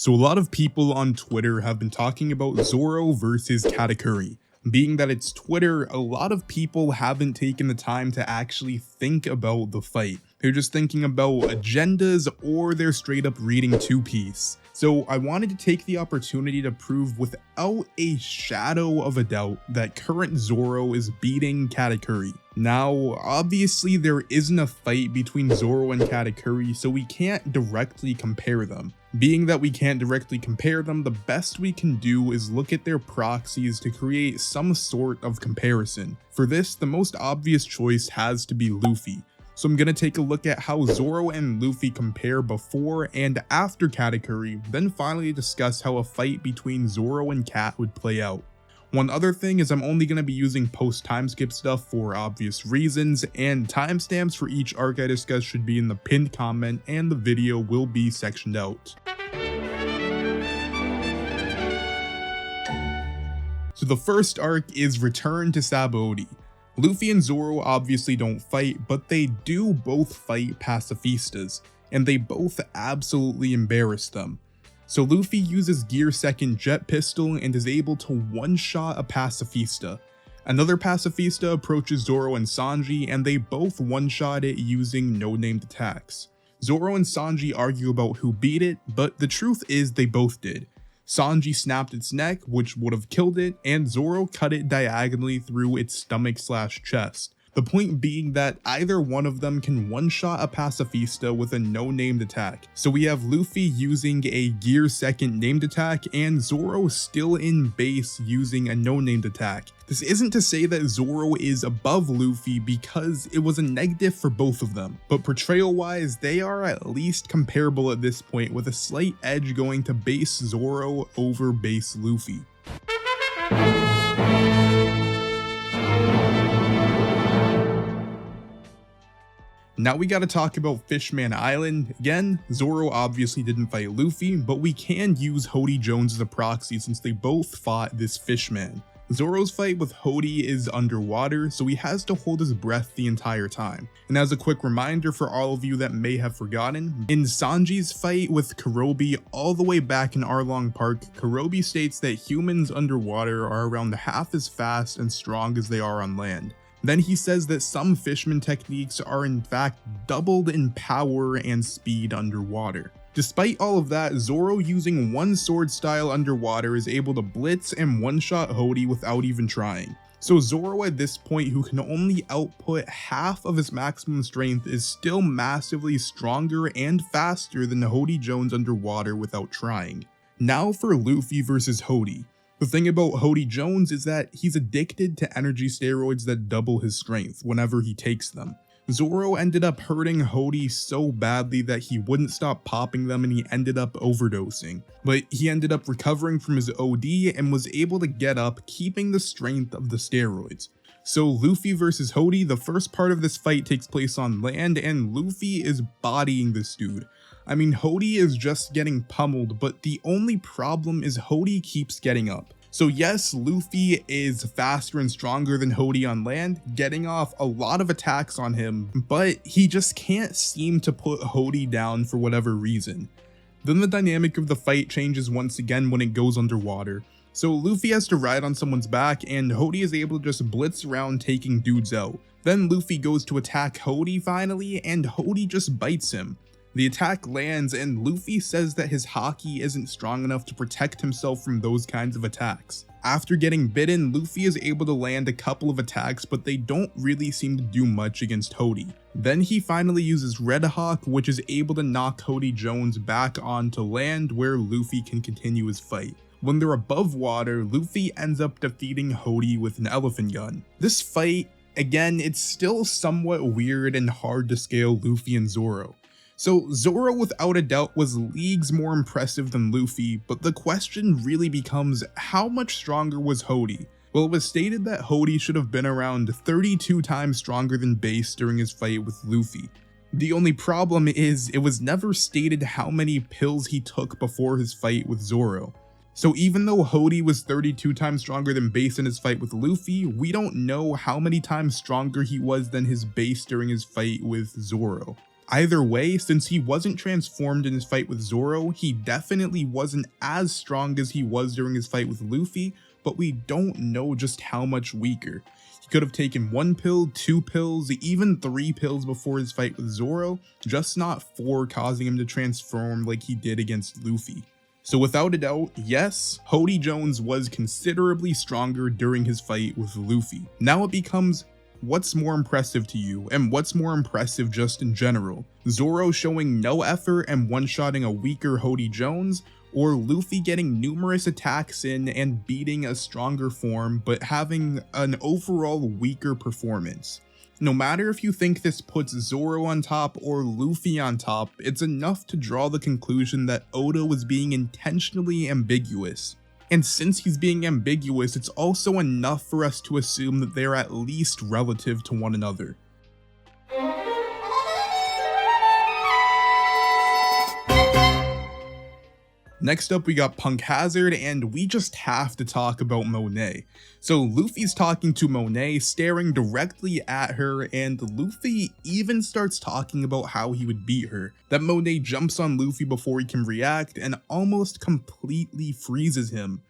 So a lot of people on Twitter have been talking about Zoro versus Katakuri. Being that it's Twitter, a lot of people haven't taken the time to actually think about the fight. They're just thinking about agendas, or they're straight up reading Two Piece. So I wanted to take the opportunity to prove without a shadow of a doubt that current Zoro is beating Katakuri. Now, obviously there isn't a fight between Zoro and Katakuri, so we can't directly compare them. Being that we can't directly compare them, the best we can do is look at their proxies to create some sort of comparison. For this, the most obvious choice has to be Luffy. So I'm gonna take a look at how Zoro and Luffy compare before and after Katakuri, then finally discuss how a fight between Zoro and Kat would play out. One other thing is I'm only going to be using post timeskip stuff for obvious reasons, and timestamps for each arc I discuss should be in the pinned comment, and the video will be sectioned out. So the first arc is Return to Sabaody. Luffy and Zoro obviously don't fight, but they do both fight pacifistas, and they both absolutely embarrass them. So Luffy uses Gear Second Jet Pistol and is able to one-shot a pacifista. Another pacifista approaches Zoro and Sanji, and they both one-shot it using no-named attacks. Zoro and Sanji argue about who beat it, but the truth is they both did. Sanji snapped its neck, which would have killed it, and Zoro cut it diagonally through its stomach/chest. The point being that either one of them can one-shot a pacifista with a no-named attack. So we have Luffy using a Gear Second named attack, and Zoro still in base using a no-named attack. This isn't to say that Zoro is above Luffy, because it was a negative for both of them, but portrayal-wise, they are at least comparable at this point, with a slight edge going to base Zoro over base Luffy. Now we gotta talk about Fishman Island. Again, Zoro obviously didn't fight Luffy, but we can use Hody Jones as a proxy since they both fought this Fishman. Zoro's fight with Hody is underwater, so he has to hold his breath the entire time. And as a quick reminder for all of you that may have forgotten, in Sanji's fight with Kurobe all the way back in Arlong Park, Kurobe states that humans underwater are around half as fast and strong as they are on land. Then he says that some fishman techniques are in fact doubled in power and speed underwater. Despite all of that, Zoro using one sword style underwater is able to blitz and one-shot Hody without even trying. So Zoro at this point, who can only output half of his maximum strength, is still massively stronger and faster than Hody Jones underwater without trying. Now for Luffy versus Hody. The thing about Hody Jones is that he's addicted to energy steroids that double his strength whenever he takes them. Zoro ended up hurting Hody so badly that he wouldn't stop popping them and he ended up overdosing. But he ended up recovering from his OD and was able to get up, keeping the strength of the steroids. So Luffy versus Hody, the first part of this fight takes place on land and Luffy is bodying this dude. I mean, Hody is just getting pummeled, but the only problem is Hody keeps getting up. So yes, Luffy is faster and stronger than Hody on land, getting off a lot of attacks on him, but he just can't seem to put Hody down for whatever reason. Then the dynamic of the fight changes once again when it goes underwater. So Luffy has to ride on someone's back and Hody is able to just blitz around taking dudes out. Then Luffy goes to attack Hody finally and Hody just bites him. The attack lands and Luffy says that his haki isn't strong enough to protect himself from those kinds of attacks. After getting bitten, Luffy is able to land a couple of attacks, but they don't really seem to do much against Hody. Then he finally uses Red Hawk, which is able to knock Hody Jones back onto land where Luffy can continue his fight. When they're above water, Luffy ends up defeating Hody with an elephant gun. This fight, again, it's still somewhat weird and hard to scale Luffy and Zoro. So Zoro without a doubt was leagues more impressive than Luffy, but the question really becomes how much stronger was Hody? Well, it was stated that Hody should have been around 32 times stronger than base during his fight with Luffy. The only problem is it was never stated how many pills he took before his fight with Zoro. So even though Hody was 32 times stronger than base in his fight with Luffy, we don't know how many times stronger he was than his base during his fight with Zoro. Either way, since he wasn't transformed in his fight with Zoro, he definitely wasn't as strong as he was during his fight with Luffy, but we don't know just how much weaker. He could have taken 1 pill, 2 pills, even 3 pills before his fight with Zoro, just not 4, causing him to transform like he did against Luffy. So without a doubt, yes, Hody Jones was considerably stronger during his fight with Luffy. Now it becomes, what's more impressive to you, and what's more impressive just in general? Zoro showing no effort and one-shotting a weaker Hody Jones, or Luffy getting numerous attacks in and beating a stronger form but having an overall weaker performance? No matter if you think this puts Zoro on top or Luffy on top, it's enough to draw the conclusion that Oda was being intentionally ambiguous. And since he's being ambiguous, it's also enough for us to assume that they're at least relative to one another. Next up, we got Punk Hazard, and we just have to talk about Monet. So Luffy's talking to Monet, staring directly at her, and Luffy even starts talking about how he would beat her. That Monet jumps on Luffy before he can react and almost completely freezes him.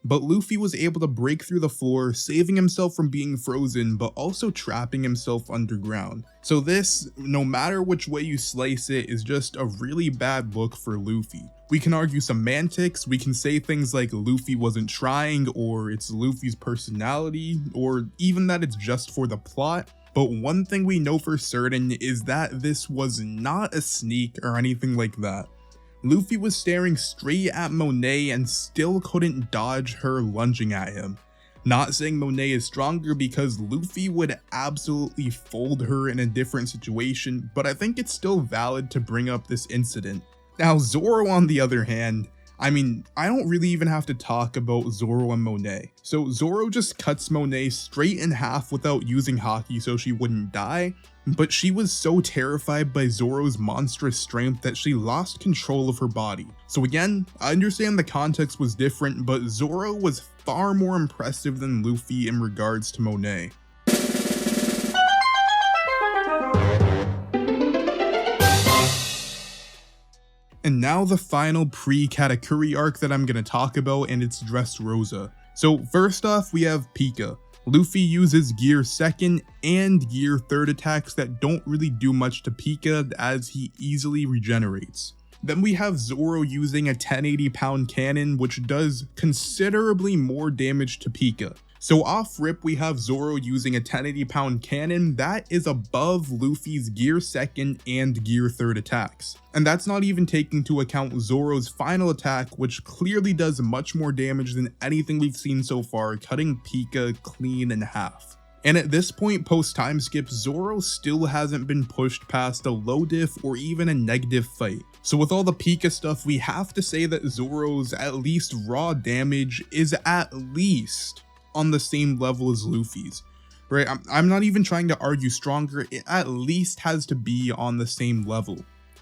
But Luffy was able to break through the floor, saving himself from being frozen, but also trapping himself underground. So this, no matter which way you slice it, is just a really bad look for Luffy. We can argue semantics, we can say things like Luffy wasn't trying, or it's Luffy's personality, or even that it's just for the plot. But one thing we know for certain is that this was not a sneak or anything like that. Luffy was staring straight at Monet and still couldn't dodge her lunging at him. Not saying Monet is stronger, because Luffy would absolutely fold her in a different situation, but I think it's still valid to bring up this incident. Now Zoro, on the other hand, I mean, I don't really even have to talk about Zoro and Monet. So Zoro just cuts Monet straight in half without using Haki so she wouldn't die, but she was so terrified by Zoro's monstrous strength that she lost control of her body. So again, I understand the context was different, but Zoro was far more impressive than Luffy in regards to Monet. And now the final pre-Katakuri arc that I'm going to talk about, and it's Dressrosa. So first off, we have Pika. Luffy uses Gear 2nd and Gear 3rd attacks that don't really do much to Pika, as he easily regenerates. Then we have Zoro using a 1080-pound cannon, which does considerably more damage to Pika. So off rip, we have Zoro using a 1080-pound cannon that is above Luffy's Gear 2nd and Gear 3rd attacks. And that's not even taking into account Zoro's final attack, which clearly does much more damage than anything we've seen so far, cutting Pika clean in half. And at this point, post time skip, Zoro still hasn't been pushed past a low diff or even a negative fight. So with all the Pika stuff, we have to say that Zoro's at least raw damage is at least on the same level as Luffy's, right? I'm not even trying to argue stronger, it at least has to be on the same level.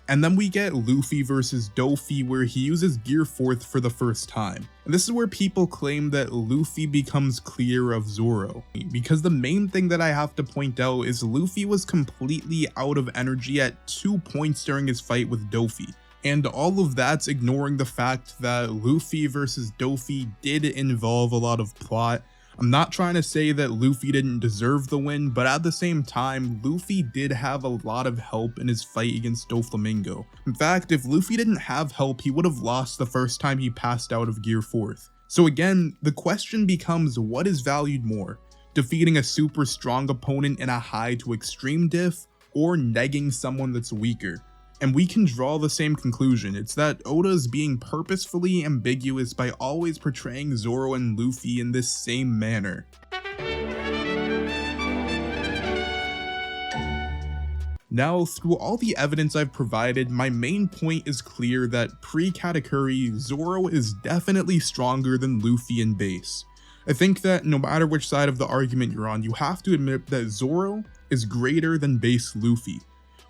And then we get Luffy versus Dofi, where he uses Gear 4th for the first time. And this is where people claim that Luffy becomes clear of Zoro, because the main thing that I have to point out is Luffy was completely out of energy at 2 points during his fight with Dofi. And all of that's ignoring the fact that Luffy versus Dofi did involve a lot of plot. I'm not trying to say that Luffy didn't deserve the win, but at the same time, Luffy did have a lot of help in his fight against Doflamingo. In fact, if Luffy didn't have help, he would have lost the first time he passed out of Gear 4th. So again, the question becomes, what is valued more? Defeating a super strong opponent in a high to extreme diff, or negging someone that's weaker? And we can draw the same conclusion. It's that Oda is being purposefully ambiguous by always portraying Zoro and Luffy in this same manner. Now, through all the evidence I've provided, my main point is clear that pre-Katakuri, Zoro is definitely stronger than Luffy in base. I think that no matter which side of the argument you're on, you have to admit that Zoro is greater than base Luffy.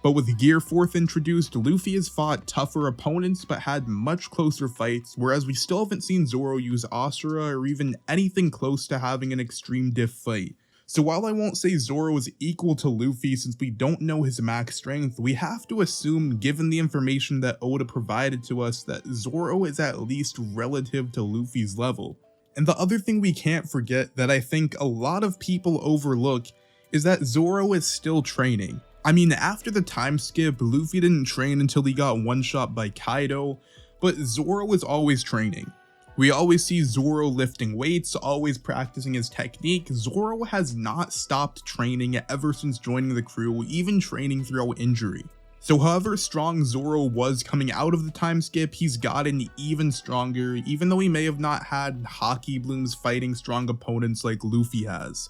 But with Gear 4th introduced, Luffy has fought tougher opponents but had much closer fights, whereas we still haven't seen Zoro use Asura or even anything close to having an extreme diff fight. So while I won't say Zoro is equal to Luffy since we don't know his max strength, we have to assume, given the information that Oda provided to us, that Zoro is at least relative to Luffy's level. And the other thing we can't forget that I think a lot of people overlook is that Zoro is still training. I mean, after the time skip, Luffy didn't train until he got one-shot by Kaido, but Zoro is always training. We always see Zoro lifting weights, always practicing his technique. Zoro has not stopped training ever since joining the crew, even training throughout injury. So however strong Zoro was coming out of the time skip, he's gotten even stronger, even though he may have not had hockey blooms fighting strong opponents like Luffy has.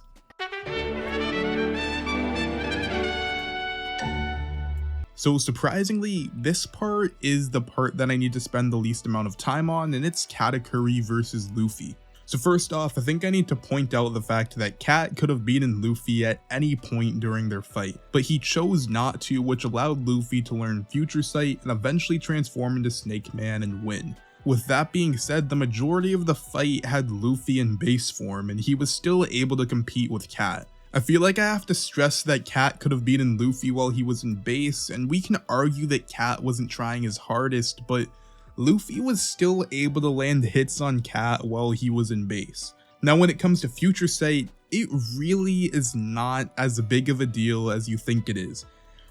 So surprisingly, this part is the part that I need to spend the least amount of time on, and it's Katakuri versus Luffy. So first off, I think I need to point out the fact that Kat could have beaten Luffy at any point during their fight, but he chose not to, which allowed Luffy to learn Future Sight and eventually transform into Snake Man and win. With that being said, the majority of the fight had Luffy in base form, and he was still able to compete with Kat. I feel like I have to stress that Kat could have beaten Luffy while he was in base, and we can argue that Kat wasn't trying his hardest, but Luffy was still able to land hits on Kat while he was in base. Now when it comes to Future Sight, it really is not as big of a deal as you think it is.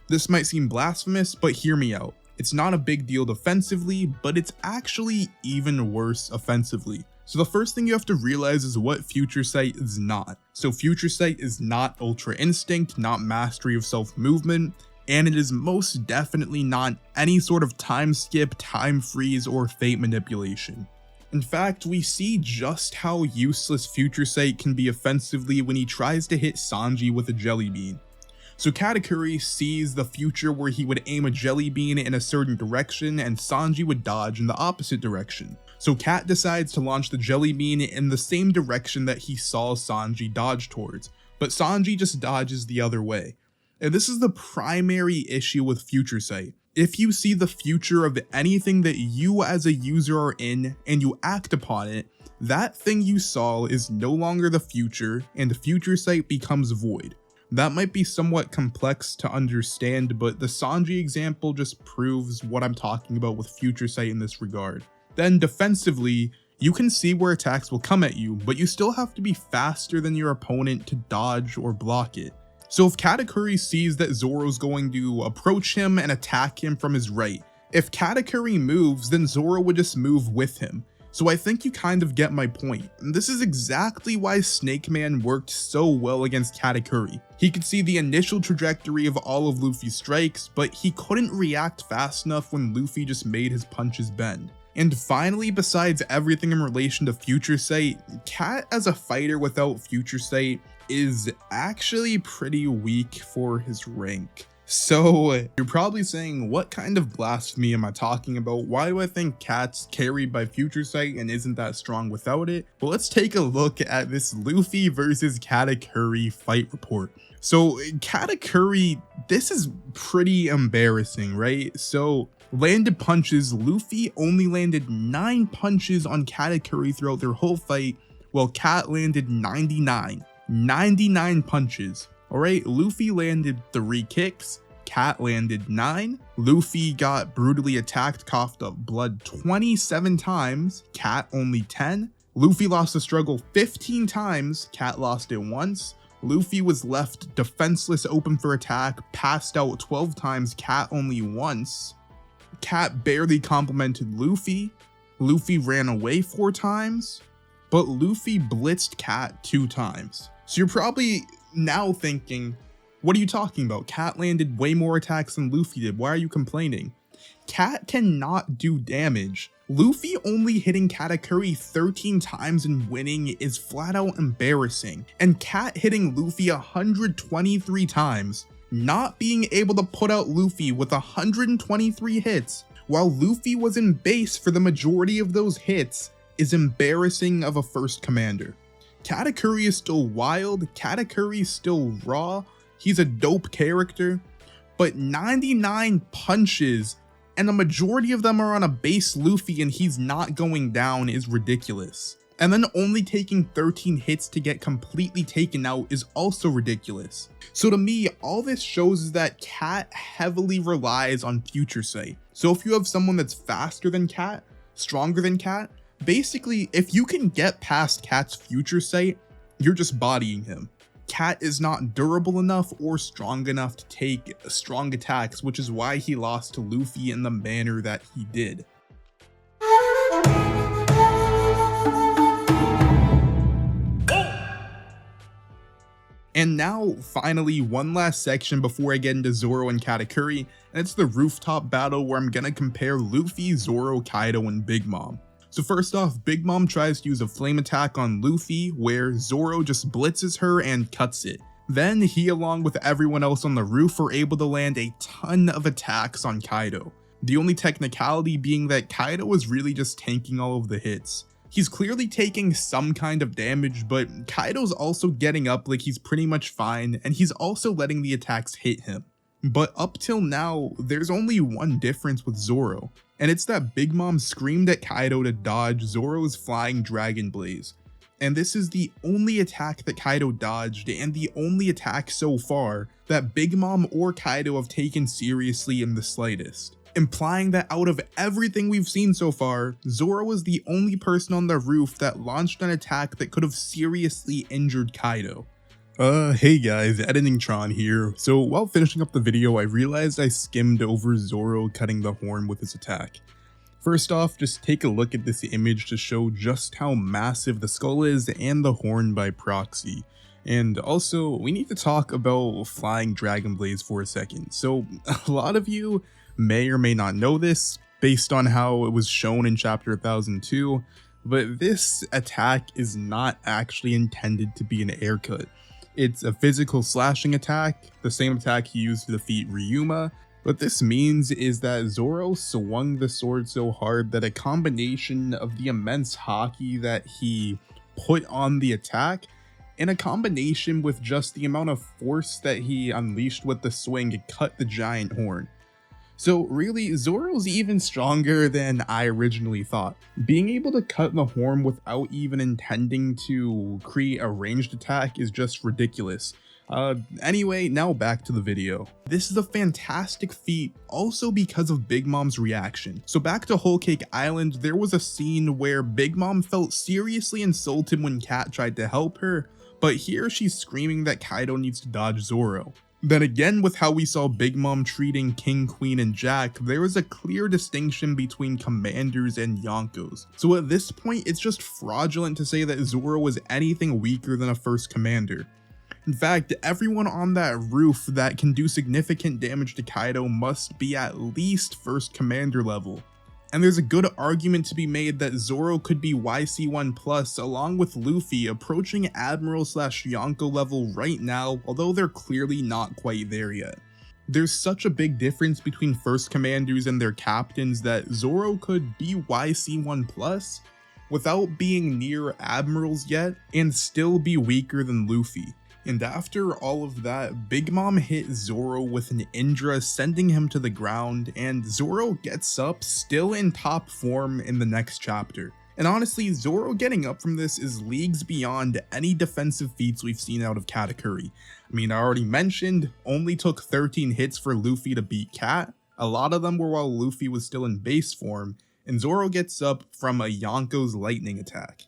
This might seem blasphemous, but hear me out. It's not a big deal defensively, but it's actually even worse offensively. So the first thing you have to realize is what Future Sight is not. So Future Sight is not Ultra Instinct, not Mastery of Self-Movement, and it is most definitely not any sort of time skip, time freeze, or fate manipulation. In fact, we see just how useless Future Sight can be offensively when he tries to hit Sanji with a Jelly Bean. So Katakuri sees the future where he would aim a Jelly Bean in a certain direction and Sanji would dodge in the opposite direction. So Kat decides to launch the Jelly Bean in the same direction that he saw Sanji dodge towards, but Sanji just dodges the other way. And this is the primary issue with Future Sight. If you see the future of anything that you as a user are in and you act upon it, that thing you saw is no longer the future and Future Sight becomes void. That might be somewhat complex to understand, but the Sanji example just proves what I'm talking about with Future Sight in this regard. Then defensively, you can see where attacks will come at you, but you still have to be faster than your opponent to dodge or block it. So if Katakuri sees that Zoro's going to approach him and attack him from his right, if Katakuri moves, then Zoro would just move with him. So I think you kind of get my point. And this is exactly why Snake Man worked so well against Katakuri. He could see the initial trajectory of all of Luffy's strikes, but he couldn't react fast enough when Luffy just made his punches bend. And finally, besides everything in relation to Future Sight, Kat as a fighter without Future Sight is actually pretty weak for his rank. So you're probably saying, what kind of blasphemy am I talking about? Why do I think Kat's carried by Future Sight and isn't that strong without it? Well, let's take a look at this Luffy versus Katakuri fight report. So Katakuri, this is pretty embarrassing, right? So landed punches, Luffy only landed 9 punches on Katakuri throughout their whole fight, while Kat landed 99 punches. Alright, Luffy landed 3 kicks, Kat landed 9, Luffy got brutally attacked, coughed up blood 27 times, Kat only 10, Luffy lost the struggle 15 times, Kat lost it once, Luffy was left defenseless open for attack, passed out 12 times, Kat only once, Kat barely complimented Luffy, Luffy ran away 4 times, but Luffy blitzed Kat 2 times. So you're probably now thinking, what are you talking about? Kat landed way more attacks than Luffy did. Why are you complaining? Kat cannot do damage. Luffy only hitting Katakuri 13 times and winning is flat out embarrassing. And Kat hitting Luffy 123 times, not being able to put out Luffy with 123 hits, while Luffy was in base for the majority of those hits, is embarrassing of a first commander. Katakuri is still wild, Katakuri is still raw, he's a dope character, but 99 punches and the majority of them are on a base Luffy and he's not going down is ridiculous. And then only taking 13 hits to get completely taken out is also ridiculous. So to me, all this shows is that Cat heavily relies on Future Sight. So if you have someone that's faster than Cat, stronger than Cat, basically if you can get past Cat's Future Sight, you're just bodying him. Cat is not durable enough or strong enough to take strong attacks, which is why he lost to Luffy in the manner that he did. And now, finally, one last section before I get into Zoro and Katakuri, and it's the rooftop battle where I'm gonna compare Luffy, Zoro, Kaido, and Big Mom. So first off, Big Mom tries to use a flame attack on Luffy, where Zoro just blitzes her and cuts it. Then he, along with everyone else on the roof, are able to land a ton of attacks on Kaido. The only technicality being that Kaido was really just tanking all of the hits. He's clearly taking some kind of damage, but Kaido's also getting up like he's pretty much fine, and he's also letting the attacks hit him. But up till now, there's only one difference with Zoro, and it's that Big Mom screamed at Kaido to dodge Zoro's flying Dragon Blaze. And this is the only attack that Kaido dodged, and the only attack so far that Big Mom or Kaido have taken seriously in the slightest. Implying that out of everything we've seen so far, Zoro was the only person on the roof that launched an attack that could have seriously injured Kaido. Hey guys, Editing Tron here. So while finishing up the video, I realized I skimmed over Zoro cutting the horn with his attack. First off, just take a look at this image to show just how massive the skull is and the horn by proxy. And also, we need to talk about Flying Dragon Blaze for a second. So a lot of you may or may not know this based on how it was shown in chapter 1002, but this attack is not actually intended to be an air cut. It's a physical slashing attack, the same attack he used to defeat Ryuma. What this means is that Zoro swung the sword so hard that a combination of the immense haki that he put on the attack in a combination with just the amount of force that he unleashed with the swing cut the giant horn. So really, Zoro's even stronger than I originally thought. Being able to cut the horn without even intending to create a ranged attack is just ridiculous. Anyway, now back to the video. This is a fantastic feat also because of Big Mom's reaction. So back to Whole Cake Island, there was a scene where Big Mom felt seriously insulted when Cat tried to help her, but here she's screaming that Kaido needs to dodge Zoro. Then again, with how we saw Big Mom treating King, Queen, and Jack, there is a clear distinction between commanders and Yonkos. So at this point, it's just fraudulent to say that Zoro was anything weaker than a first commander. In fact, everyone on that roof that can do significant damage to Kaido must be at least first commander level. And there's a good argument to be made that Zoro could be YC1+ along with Luffy approaching Admiral/Yonko level right now, although they're clearly not quite there yet. There's such a big difference between first commanders and their captains that Zoro could be YC1+ without being near admirals yet and still be weaker than Luffy. And after all of that, Big Mom hit Zoro with an Indra, sending him to the ground, and Zoro gets up still in top form in the next chapter. And honestly, Zoro getting up from this is leagues beyond any defensive feats we've seen out of Katakuri. I mean, I already mentioned, only took 13 hits for Luffy to beat Cat. A lot of them were while Luffy was still in base form, and Zoro gets up from a Yonko's lightning attack.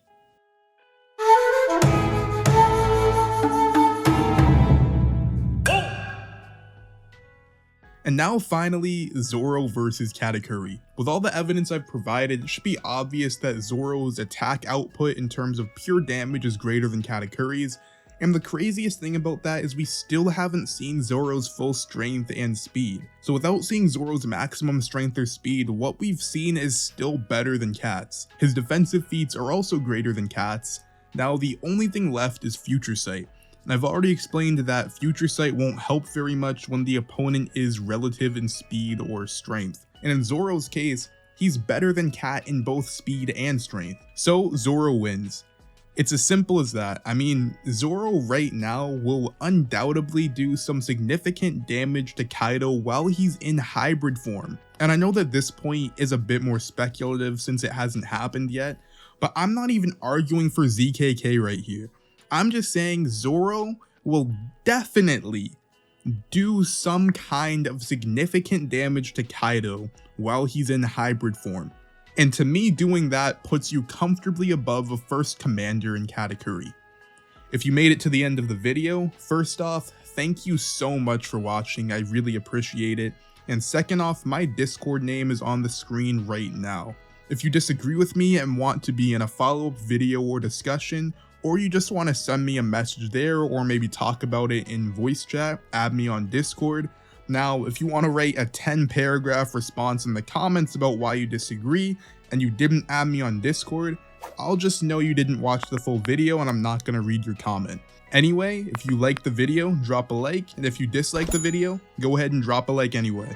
And now finally, Zoro versus Katakuri. With all the evidence I've provided, it should be obvious that Zoro's attack output in terms of pure damage is greater than Katakuri's, and the craziest thing about that is we still haven't seen Zoro's full strength and speed. So without seeing Zoro's maximum strength or speed, what we've seen is still better than Cat's. His defensive feats are also greater than Cat's. Now the only thing left is Future Sight. And I've already explained that Future Sight won't help very much when the opponent is relative in speed or strength. And in Zoro's case, he's better than Cat in both speed and strength. So Zoro wins. It's as simple as that. I mean, Zoro right now will undoubtedly do some significant damage to Kaido while he's in hybrid form. And I know that this point is a bit more speculative since it hasn't happened yet, But I'm not even arguing for ZKK right here. I'm just saying Zoro will definitely do some kind of significant damage to Kaido while he's in hybrid form. And to me, doing that puts you comfortably above a first commander in Katakuri. If you made it to the end of the video, first off, thank you so much for watching, I really appreciate it. And second off, my Discord name is on the screen right now. If you disagree with me and want to be in a follow-up video or discussion, or you just want to send me a message there or maybe talk about it in voice chat, add me on Discord. Now, if you want to write a 10-paragraph response in the comments about why you disagree and you didn't add me on Discord, I'll just know you didn't watch the full video and I'm not going to read your comment. Anyway, if you liked the video, drop a like, and if you dislike the video, go ahead and drop a like anyway.